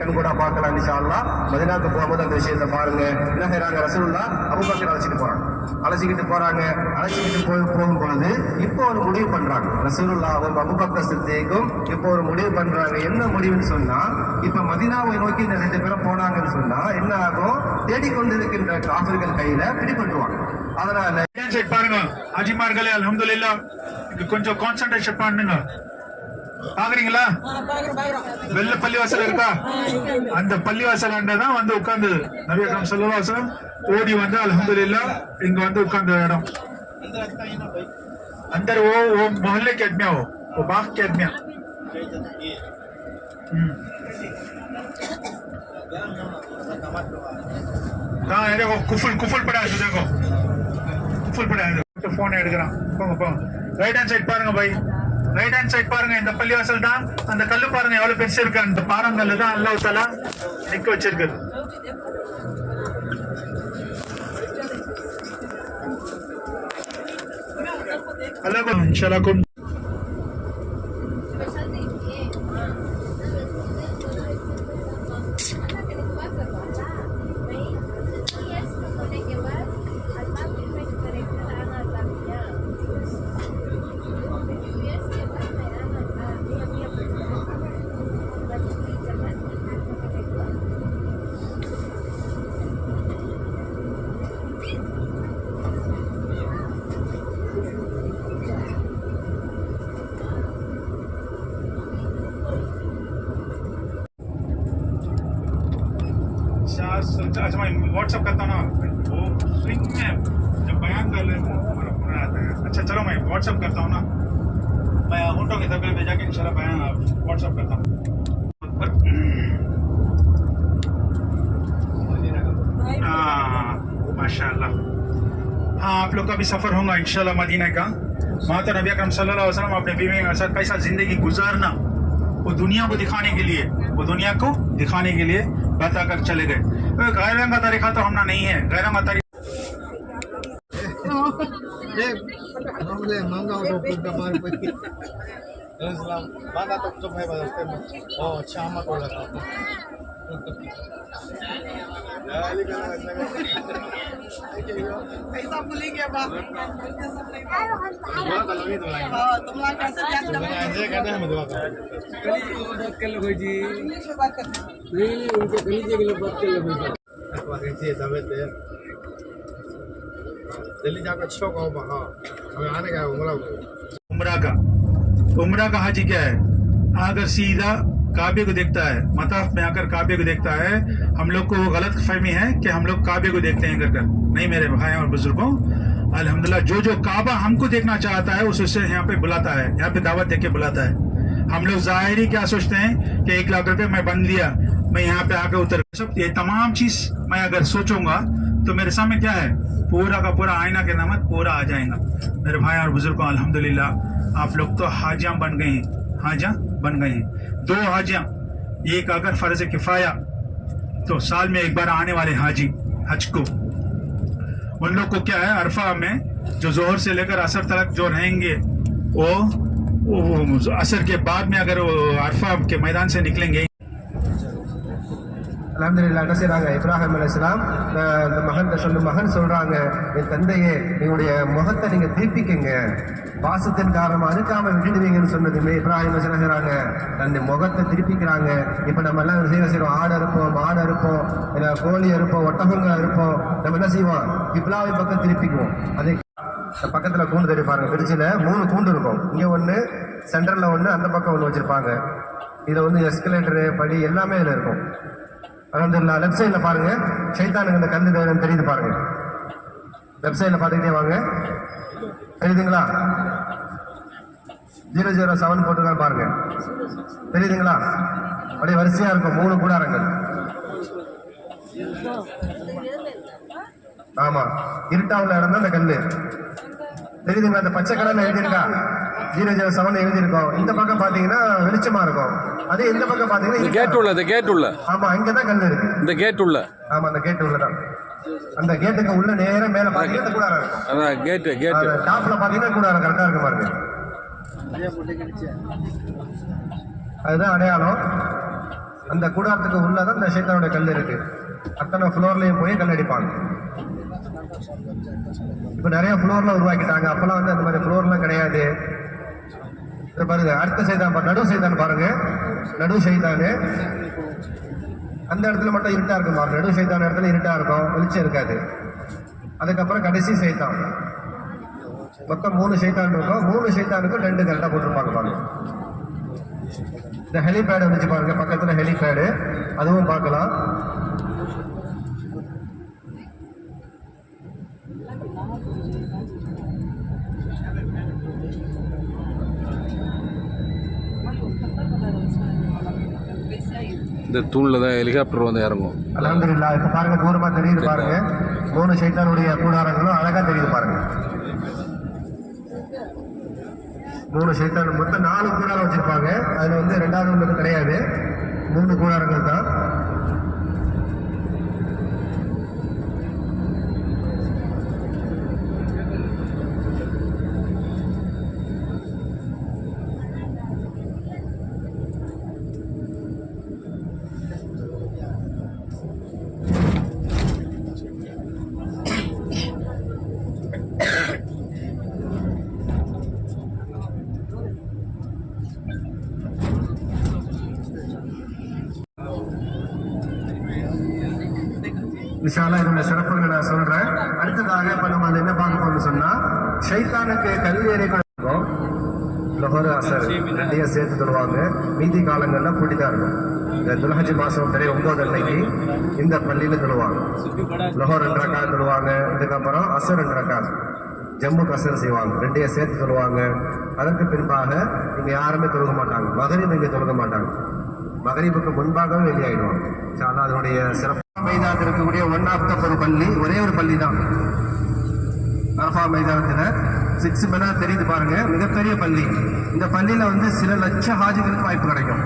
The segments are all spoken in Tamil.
கண் கூட பார்க்கலாம் இன்ஷா அல்லாஹ். மதீனாவுக்கு போகும்போது அந்த விஷயத்தை பாருங்க. என்ன செய்றாங்க, ரசூலுல்லாஹ் அபூபக்கர் அழைச்சிட்டு போறாங்க. அழைச்சிக்கிட்டு போகும்போது இப்போ ஒரு முடிவு பண்றாங்க. ரசூலுல்லாஹும் அபூபக்கர் சித்திக்கும் இப்போ ஒரு முடிவு பண்றாங்க. என்ன முடிவுன்னு சொன்னா, இப்ப மதீனாவை நோக்கி இந்த 2 பேரும் போனாங்கன்னு சொன்னா என்ன ஆகும், தேடிக்கொண்டிருக்கின்ற காஃபிர்கள் கையில பிடிபட்டுருவாங்க. அதனால பாருங்க அஜிமார்களே, அல்ஹம்துலில்லாஹ் கொஞ்சம் கான்சென்ட்ரேஷன் பண்ணுங்க. பாக்குறீங்களா, வெள்ள பள்ளிவாசல் இருக்கா, அந்த பள்ளிவாசல் தான் வந்து உட்கார்ந்து நபி அக்ரம் ஸல்லல்லாஹு அலைஹி வஸல்லம் ஓடி வந்து அல்ஹம்துலில்லாஹ் இங்க வந்து உட்கார்ந்த இடம். अंदर वो मोहल्ले के आदमी हो, वो बाग के आदमी। हाँ देखो कुफुल पड़ा है, देखो कुफुल पड़ा है. तो फोन எடுக்கறான். போங்க ரைட் ஹேண்ட் சைடு பாருங்க பாய், ரைட் ஹேண்ட் சைடு பாருங்க. இந்த பள்ளிவாசல் தான், அந்த கல்லு பாருங்க எவ்வளவு பெருசு இருக்கு. அந்த பாறங்கல்ல தான் அல்லாஹ் தஆலா நிக்க வச்சிருக்கு. अल्लाह को इंशाल्लाह को अच्छा मैं व्हाट्सअप करता हूँ ना, वो स्विंग में जब बयान कर ले आता है. अच्छा चलो मैं व्हाट्सअप करता हूँ ना, मैं ऊँटों के तबले पे जाके इंशाल्लाह बयान व्हाट्सअप करता हूँ. माशाल्लाह. हाँ आप लोग का भी सफ़र होगा इंशाल्लाह मदीना का. वहाँ तो नबी अकरम सल्लल्लाहु अलैहि वसल्लम अपने बीवी के साथ कैसा जिंदगी गुजारना, वो दुनिया को दिखाने के लिए बता कर चले गए. गैरों का तरीका तो हमने नहीं है, गैरों का तरीका ऐसा भूलेंगे अब आप. दिल्ली जाकर अच्छा गाँव वहाँ हमें आने का उम्रा का हाजी क्या है, अगर सीधा काबे को देखता है, मताफ में आकर काबे को देखता है, हम लोग को वो गलत फहमी है कि हम लोग काबे को देखते हैं कर. नहीं मेरे भाई और बुजुर्गों, अल्हम्दुलिल्लाह जो काबा हमको देखना चाहता है उसे यहाँ पे बुलाता है, यहाँ पे दावत देके बुलाता है. हम लोग जाहिरी क्या सोचते हैं कि 1 लाख रुपए मैं बन लिया, मैं यहाँ पे आके उतर सब. ये तमाम चीज मैं अगर सोचूंगा तो मेरे सामने क्या है, पूरा का पूरा आईना के नामत पूरा आ जाएगा. मेरे भाई और बुजुर्गों, अल्हम्दुलिल्लाह आप लोग तो हाजियां बन गए हैं. 2 हाजियां, एक अगर फर्ज किफाया तो साल में एक बार आने वाले हाजी हज को, उन लोग को क्या है, अरफा में जो जोहर से लेकर असर तक जो रहेंगे, वो असर के बाद में अगर वो अरफा के मैदान से निकलेंगे. அல்ஹம்துலில்லாஹ் என்ன செய்றாங்க, இப்ராஹிம் அலைஹிஸ்ஸலாம் இந்த மகன் சொல்றாங்க, என் தந்தையே என்னுடைய முகத்தை நீங்க திருப்பிக்கங்க, பாசத்தின் காரணமா அறுக்காம விட்டுடுவீங்கன்னு சொன்னதுமே இப்ராஹிம் என்ன செய்றாங்க, தன்னுடைய முகத்தை திருப்பிக்கிறாங்க. இப்ப நம்ம எல்லாம் செய்யறோம், ஆடு அறுப்போம், மாடு அறுப்போம், கோழி அறுப்போம், ஒட்டகங்க அறுப்போம். நம்ம என்ன செய்வோம், கிப்லாவை பக்கம் திருப்பிக்குவோம். அதே பக்கத்துல கூண்டு தடி பாருங்க, ஃப்ரிட்ஜில் 3 கூண்டு இருக்கும். இங்க ஒண்ணு, சென்டர்ல ஒண்ணு, அந்த பக்கம் ஒண்ணு வச்சிருப்பாங்க. இதுல வந்து எஸ்கலேட்டரு படி எல்லாமே இதுல இருக்கும். அல்ஹம்துலில்லாஹ். லெஃப்ட் சைட்ல பாருங்க, ஷைத்தானுக்கு இந்த கண்ணு தெரியுது பாருங்க. லெஃப்ட் சைட்ல பாத்துக்கிட்டே வாங்க, தெரியுதுங்களா? 007 போட்டுருக்கான்னு பாருங்க, தெரியுதுங்களா? அப்படியே வரிசையா இருக்கும் 3 கூடாரங்கள். ஆமா, இருட்டாவுல இடம் தான் அந்த கல்லு. தெரியுதுங்களா? அந்த பச்சை கலர்ல எழுதியிருக்கா 007 எழுதியிருக்கோம். இந்த பக்கம் பாத்தீங்கன்னா வெளிச்சமா இருக்கும். அதே இந்த பக்கம் பாத்தீங்கன்னா கேட் உள்ள. ஆமா, இங்கதான் கல்லு இருக்கு, இந்த கேட் உள்ள. ஆமா, அந்த கேட் உள்ளதான். அந்த கேட்டுக்கு உள்ள நேரம் மேல பாத்தீங்கன்னா கூடாரம் இருக்கும். அதான் கேட் டாப்ல பாத்தீங்கன்னா கூடாரம் கரெக்டா இருக்கு பாருங்க. அதுதான் அடையாளம். அந்த கூடாரத்துக்கு உள்ளதான் இந்த ஷைத்தானுடைய கல் இருக்கு. அத்தனை ஃப்ளோர்லயும் போய் கல் அடிப்பாங்க. இப்ப நிறைய ஃப்ளோர்ல உருவாக்கிட்டாங்க. அப்பெல்லாம் வந்து அந்த மாதிரி ஃப்ளோர்லாம் கிடையாது. பாருங்க, அடுத்த சைதான் நடு சைதான் பாருங்க, நடு சைதானு அந்த இடத்துல மட்டும் இருட்டா இருக்கும் பாருங்க. நடு சைதான இடத்துல இருட்டா இருக்கும், வெளிச்சம் இருக்காது. அதுக்கப்புறம் கடைசி சைதான், மொத்தம் 3 சைதான் இருக்கும். 3 சைத்தானுக்கும் 2 கரெக்டா போட்டிருப்பாங்க பாருங்க. இந்த ஹெலிபேடு வந்துச்சு பாருங்க, பக்கத்துல ஹெலிபேடு, அதுவும் பார்க்கலாம். இந்த தூண்ல தான் ஹெலிகாப்டர் வந்து இறங்கும். அல்ஹம்துலில்லாஹ். இப்ப பாருங்க, தூரமா தெரியுது பாருங்க, 3 ஷைத்தானுடைய கூடாரங்களும் அழகா தெரியுது பாருங்க. 3 ஷைத்தான், மொத்தம் 4 கூடாரம் வச்சிருப்பாங்க. அதுல வந்து 2வது ஒன்று கிடையாது, 3 கூடாரங்கள் தான். இன்ஷா அல்லாஹ் இதோட சிறப்புகளை நான் சொல்றேன். அடுத்ததாக இப்ப நம்ம அதை என்ன பார்க்க போறோம்னு சொன்னா, ஷைத்தானுக்கு கல்வி இருக்கும். லொஹர் அசர் 2 சேர்த்து தருவாங்க. மீதி காலங்கள்ல கூட்டிதான் இருக்கும். இந்த துல்ஹஜ் மாசம் 9 அன்னைக்கு இந்த பள்ளியில தருவாங்க. லொஹர் 2 ரக்காத் தருவாங்க. இதுக்கப்புறம் அசர் 2 ரக்காத், ஜம்மு கசர் செய்வாங்க. 2 சேர்த்து தருவாங்க. அதற்கு பின்பாக இங்க யாருமே தொழுக மாட்டாங்க. மகரிப் இங்க தொழுக மாட்டாங்க. மகரிபுக்கு முன்பாகவே வெளியாயிடுவாங்க. அதனுடைய சிறப்பு மைதானத்தில் இருக்கக்கூடிய 1 பள்ளி, ஒரே ஒரு பள்ளி தான் அரஃபா மைதானத்துல. 6 மினார் தெரியுது பாருங்க, மிகப்பெரிய பள்ளி. இந்த பள்ளியில வந்து சில லட்ச ஹாஜிகளுக்கு வாய்ப்பு கிடைக்கும்.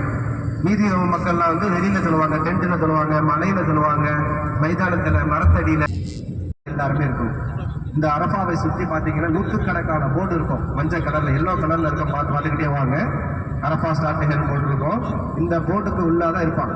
மீதி மக்கள்லாம் வந்து வெளியில சொல்லுவாங்க, டென்ட்ல சொல்லுவாங்க, மலையில சொல்லுவாங்க, மைதானத்துல மரத்தடியில எல்லாருமே இருக்கும். இந்த அரஃபாவை சுற்றி பாத்தீங்கன்னா 100கணக்கான போர்டு இருக்கும். மஞ்சள் கலர்ல, எல்லோ கலர்ல இருக்கும். பார்த்துக்கிட்டே வாங்க. அரஃபா ஸ்டார்டிங் போர்டு இருக்கும். இந்த போர்டுக்கு உள்ளாதான் இருப்பாங்க.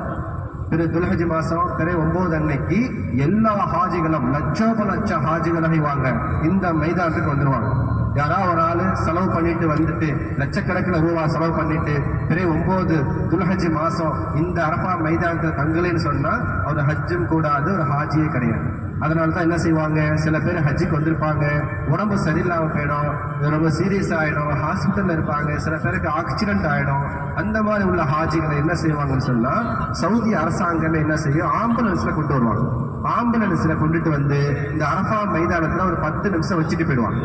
துல்ஹஜ் மாசம் 9 அன்னைக்கு எல்லா ஹாஜிகளும் லட்ச ஹாஜிகளை வாங்க இந்த மைதானத்துக்கு வந்துருவாங்க. யாராவது ஒரு ஆளு செலவு பண்ணிட்டு வந்துட்டு லட்சக்கணக்கில் ரூபா செலவு பண்ணிட்டு 9 துல்ஹஜ் மாசம் இந்த அரஃபா மைதானத்துல தங்கலைன்னு சொன்னா அவர் ஹஜ்ஜும் கூடாது, ஒரு ஹாஜியே கிடையாது. அதனாலதான் என்ன செய்வாங்க, சில பேர் ஹஜ்ஜுக்கு வந்திருப்பாங்க, உடம்பு சரியில்லாம போயிடும், ரொம்ப சீரியஸ் ஆயிடும், ஹாஸ்பிட்டல்ல இருப்பாங்க, சில பேருக்கு ஆக்சிடென்ட் ஆயிடும். அந்த மாதிரி உள்ள ஹாஜிகளை என்ன செய்வாங்கன்னு சொன்னா, சவுதி அரசாங்கமே என்ன செய்யும், ஆம்புலன்ஸ்ல கொண்டு வருவாங்க. ஆம்புலன்ஸ்ல கொண்டுட்டு வந்து இந்த அரஃபா மைதானத்துல ஒரு 10 நிமிஷம் வச்சுட்டு போயிடுவாங்க.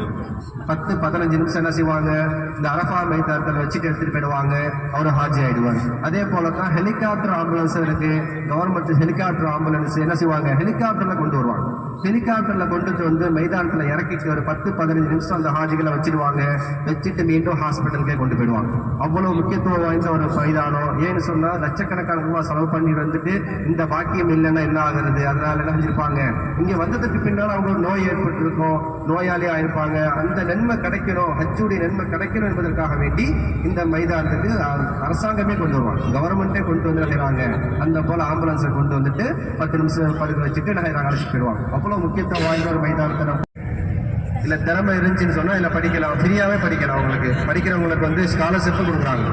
10-15 நிமிஷம் என்ன செய்வாங்க, இந்த அரஃபா மைதானத்துல வச்சுட்டு எடுத்துட்டு போயிடுவாங்க. அவரு ஹாஜி ஆயிடுவாங்க. அதே போலதான் ஹெலிகாப்டர் ஆம்புலன்ஸ் இருக்கு. கவர்மெண்ட் ஹெலிகாப்டர் ஆம்புலன்ஸ் என்ன செய்வாங்க, ஹெலிகாப்டர்ல கொண்டு வருவாங்க. ஹெலிகாப்டர்ல கொண்டுட்டு வந்து மைதானத்துல இறக்கிட்டு ஒரு 10-15 நிமிஷம் அந்த ஹாஜிகளை வச்சிருவாங்க. வச்சுட்டு மீண்டும் ஹாஸ்பிட்டலுக்கே கொண்டு போயிடுவாங்க. அவ்வளவு முக்கியத்துவம் வாய்ந்த ஒரு மைதானம். ஏன்னு சொன்னா லட்சக்கணக்கான ரூபாய் செலவு பண்ணி வந்துட்டு இந்த பாக்கியம் இல்லைன்னா என்ன ஆகுறது? அதனால என்ன செஞ்சிருப்பாங்க, இங்க வந்ததுக்கு பின்னால அவங்க நோய் ஏற்பட்டு இருக்கும், நோயாளி ஆயிருப்பாங்க. அந்த நன்மை கிடைக்கணும், ஹஜ்ஜுடைய நன்மை கிடைக்கணும் என்பதற்காக வேண்டி இந்த மைதானத்துக்கு அரசாங்கமே கொண்டு வருவாங்க. கவர்மெண்டே கொண்டு வந்து நினைக்கிறாங்க. அந்த போல ஆம்புலன்ஸை கொண்டு வந்துட்டு 10 நிமிஷம் படுக்க வச்சுட்டு அழைச்சிட்டு போயிடுவாங்க. அவ்வளவு முக்கியத்துவம் வாய்ந்த ஒரு மைதானத்தை இல்ல திறமை இருந்துச்சுன்னு சொன்னா இல்ல படிக்கலாம், ஃப்ரீயாவே படிக்கலாம். அவங்களுக்கு படிக்கிறவங்களுக்கு வந்து ஸ்காலர்ஷிப் கொடுக்குறாங்க.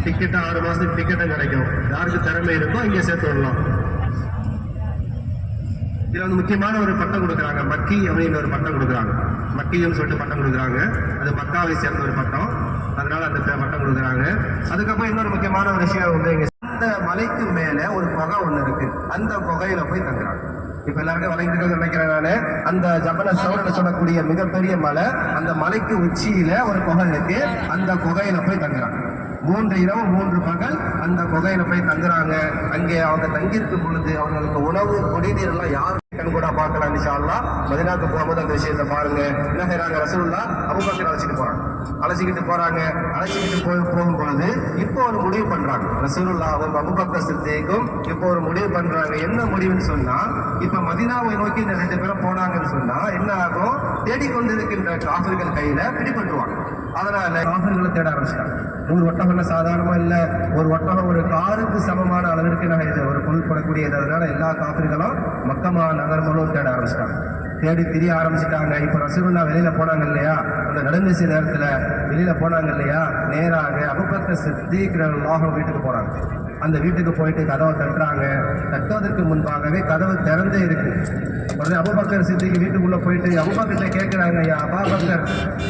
டிக்கெட் 6 மாசத்துக்கு டிக்கெட்டும் கிடைக்கும். யாருக்கு திறமை இருக்கோ இங்க சேர்த்து விடலாம். இதுல வந்து முக்கியமான ஒரு பட்டம் கொடுக்குறாங்க, மக்கி அப்படின்னு ஒரு பட்டம் கொடுக்குறாங்க. மக்கின்னு சொல்லிட்டு பட்டம் கொடுக்குறாங்க. அது மக்காவை சேர்ந்த ஒரு பட்டம், அதனால அந்த பட்டம் கொடுக்குறாங்க. அதுக்கப்புறம் இன்னொரு முக்கியமான ஒரு விஷயம் வந்து, இந்த மலைக்கு மேல ஒரு குகை ஒண்ணு இருக்கு. அந்த குகையில போய் தங்குறாங்க. இப்ப எல்லாருக்கும் வளைந்து நினைக்கிறேன் நானு, அந்த ஜபல சௌர்னு சொல்லக்கூடிய மிகப்பெரிய மலை, அந்த மலைக்கு உச்சியில ஒரு குகை இருக்கு. அந்த குகையில போய் தங்குறாங்க. 3 இரவு 3 பகல் அந்த குகையில போய் தங்குறாங்க. அங்கே அவங்க தங்கியிருக்கும் பொழுது அவங்களுக்கு உணவு குடிநீர் எல்லாம் யாரும் கூட பார்க்கலாம். இன்ஷா அல்லாஹ் மதீனாவுக்கு போகும்போது அந்த விஷயத்தை பாருங்க. என்ன செய்யறாங்க, ரசூலுல்லாஹ் அபூபக்கர் அழைச்சிட்டு போறாங்க. அழைச்சிக்கிட்டு போகும் பொழுது இப்போ ஒரு முடிவு பண்றாங்க. ரசூலுல்லாஹும் அபூபக்கர் சித்திக்கும் இப்போ ஒரு முடிவு பண்றாங்க. என்ன முடிவுன்னு சொன்னா, இப்ப மதீனாவை நோக்கி இந்த 2 பேரும் போனாங்கன்னு சொன்னா என்ன ஆகும், தேடிக்கொண்டிருக்கின்ற காஃபிர்கள் கையில பிடிபட்டுருவாங்க. அதனால காஃபிர்களை தேட ஆரம்பிச்சிட்டாங்க. 100 ஒட்டகம் சாதாரணமா இல்ல, ஒரு ஒட்டகம் ஒரு காருக்கு சமமான அளவிற்கு ஒரு பொருட்படக்கூடியது. அதனால எல்லா காபிர்களும் மக்கமா நகர் முழுவதும் தேட ஆரம்பிச்சிட்டாங்க, தேடி திரிய ஆரம்பிச்சுட்டாங்க. இப்ப ரசூலுல்லாஹ் வெளியில போனாங்க இல்லையா, அந்த நடுநிசி நேரத்துல வெளியில போனாங்க இல்லையா, நேராக அபூபக்கர் சித்தீக் ரலியல்லாஹு வீட்டுக்கு போறாங்க. அந்த வீட்டுக்கு போயிட்டு கதவை தட்டுறாங்க. தட்டுவதற்கு முன்பாகவே கதவு திறந்தே இருக்கு. உடனே அபூபக்கர் சித்திக்கு வீட்டுக்குள்ள போயிட்டு அபூபக்கர்கிட்ட கேட்கிறாங்க, யா அபூபக்கர்,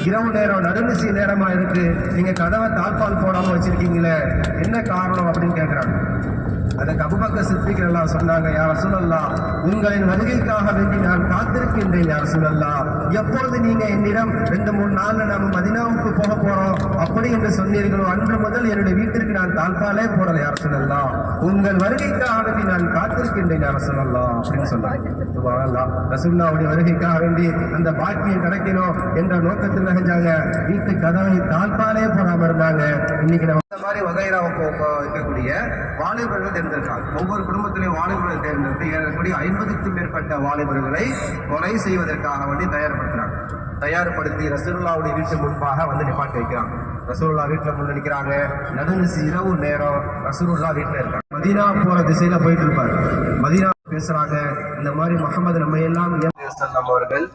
இரவு நேரம் நடுநிசி நேரமா இருக்கு, நீங்க கதவை தாழ்பால் போடாம வச்சிருக்கீங்களே, என்ன காரணம் அப்படின்னு கேட்கிறாங்க. அதுக்கு அபூபக்கர் சித்திக் எல்லாம் சொன்னாங்க, யா ரசூலல்லாஹ், உங்களின் வருகைக்காக வேண்டி நான் காத்திருக்கின்றேன் யா ரசூலல்லாஹ். எப்பொழுது நீங்க என்னிடம் 2-3 நாள்ல நாம மதீனாவுக்கு போக போறோம் அப்படி என்று சொன்னீர்களோ அன்று முதல் என்னுடைய வீட்டிற்கு நான் தாழ்பாலே போடல யா ரசூலல்லாஹ். உங்கள் வருகைக்காக வேண்டி நான் காத்திருக்கின்றேன் யா ரசூலல்லாஹ் அப்படின்னு சொன்னாங்க. சுப்ஹானல்லாஹ், ரசூலுல்லாஹ்வுடைய வருகைக்காக வேண்டி அந்த பாக்கியம் கிடைக்கணும் என்ற நோக்கத்தில் செஞ்சாங்க. வீட்டு கதவை தாழ்பாலே போடாம இருந்தாங்க. இன்னைக்கு நம்ம இந்த மாதிரி வகைராவுக்கு இருக்கக்கூடிய வாலிபர்கள் தேர்ந்தெடுத்தாங்க. ஒவ்வொரு குடும்பத்திலையும் வாலிபர்கள் தேர்ந்தெடுத்து ஏறக்கூடிய 50க்கும் மேற்பட்ட வாலிபர்களை கொலை செய்வதற்காக வேண்டி தயார்படுத்தி ரசூலுல்லாஹ்வுடைய வீட்டு முன்பாக வந்து நிப்பாட்டி வைக்கிறாங்க. ரசூலுல்லாஹ் வீட்டுல முன்ன நிற்கிறாங்க. நடுநிசி இரவு நேரம் ரசூலுல்லாஹ் வீட்டுல இருக்காங்க. மதீனா போற திசையில போயிட்டு இருப்பாரு. மதீனா பேசுறாங்க, இந்த மாதிரி முஹம்மது நம்ம எல்லாம் அவர்கள்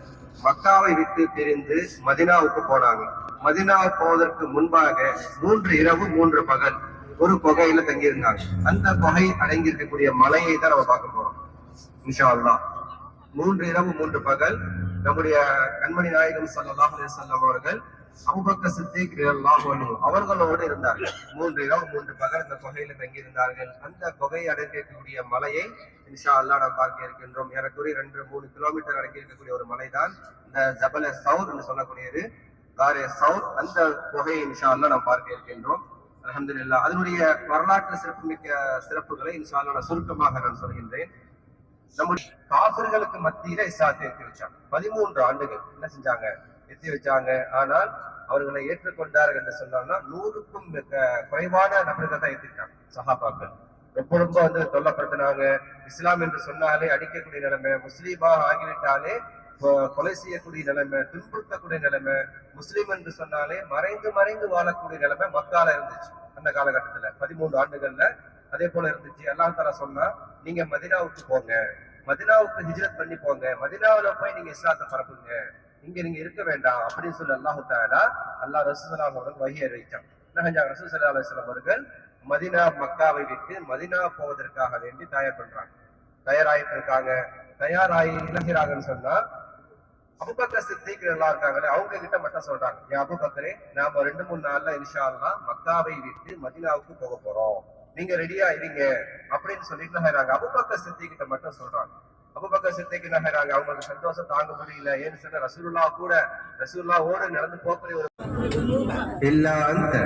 மக்காவை விட்டு பிரிந்து மதீனாவுக்கு போனாங்க. மதீனா போவதற்கு முன்பாக 3 இரவு 3 பகல் ஒரு குகையில தங்கியிருந்தாங்க. அந்த குகை அடங்கி இருக்கக்கூடிய மலையை தான் நம்ம பார்க்க போறோம் இன்ஷா அல்லாஹ். 3 இரவு 3 பகல் நம்முடைய கண்மணி நாயகம் ஸல்லல்லாஹு அலைஹி வஸல்லம் அவர்கள் அபூபக்கர் சித்தீக் ரலியல்லாஹு அன்ஹு அவர்களோடு இருந்தார்கள். 3 இரவு 3 பகல் அந்த குகையில தங்கியிருந்தார்கள். அந்த குகை அடங்கி இருக்கக்கூடிய மலையை இன்ஷா அல்லாஹ் நாம் பார்க்க இருக்கின்றோம். ஏறக்குறைய 2-3 கிலோமீட்டர் அடங்கி இருக்கக்கூடிய ஒரு மலைதான் இந்த ஜபல சௌர் என்று சொல்லக்கூடியது, காரே சௌர். அந்த குகையை இன்ஷா அல்லாஹ் நாம் பார்க்க இருக்கின்றோம். அல்ஹம்துலில்லாஹ். அதனுடைய வரலாற்று சிறப்புமிக்க சிறப்புகளை இன்ஷா அல்லாஹ் நான் சுருக்கமாக நான் சொல்கின்றேன். நம்முடைய காபிர்களுக்கு மத்தியில இஸ்லாத்தை எத்தி வச்சாங்க. 13 ஆண்டுகள் என்ன செஞ்சாங்க, எத்தி வச்சாங்க. ஆனால் அவர்களை ஏற்றுக்கொண்டார்கள் என்று சொன்னாங்கன்னா 100க்கும் குறைவான நபர்கள் தான் ஏற்றிருக்காங்க. சஹாபாக்கள் ரொம்ப வந்து தொல்லப்படுத்தினாங்க. இஸ்லாம் என்று சொன்னாலே அடிக்கக்கூடிய நிலைமை, முஸ்லீமாக ஆகிவிட்டாலே கொலை செய்யக்கூடிய நிலைமை, துன்புறுத்தக்கூடிய நிலைமை, முஸ்லீம் என்று சொன்னாலே மறைந்து வாழக்கூடிய நிலைமை மக்கால இருந்துச்சு அந்த காலகட்டத்துல. 13 ஆண்டுகள்ல அதே போல இருந்துச்சு. அல்லாஹ் தஆலா சொன்னா, நீங்க மதீனாவுக்கு போங்க, மதீனாவுக்கு ஹிஜ்ரத் பண்ணி போங்க, மதீனாவுல போய் நீங்க இஸ்லாத்தை பரப்புங்க, இங்க நீங்க இருக்க வேண்டாம் அப்படின்னு சொல்லி அல்லாஹ் தஆலா ரசூலுல்லாஹி அவர்கள் வஹி அறிவிச்சான். என்ன செஞ்சாங்க, ரசூல் ஸல்லல்லாஹு அலைஹி வஸல்லம் அவர்கள் மதீனா மக்காவை விட்டு மதீனா போவதற்காக வேண்டி தயாராயிட்டு இருக்காங்க. தயாராகி இலகிறாங்கன்னு சொன்னா அபூபக்கர் சித்தீக் எல்லாம் இருக்காங்களே, அவங்க கிட்ட மட்டும் சொல்றாங்க, ஏன் அபூபக்கரே, நாம 2-3 நாள்ல இன்ஷா அல்லாஹ் மக்காவை விட்டு மதீனாவுக்கு போக போறோம், நீங்க ரெடியா இருங்க அப்படின்னு சொல்லிட்டு நகராங்க. அபூபக்கர் சித்தீக் கிட்ட மட்டும் சொல்றாங்க. அபூபக்கர் சித்தீக் நகராங்க. அவங்களுக்கு சந்தோஷம் தாங்க முடியல. ஏன்னு சொன்னா ரசூலுல்லாஹோடு நடந்து போகக்கூடிய ஒரு இல்ல அந்த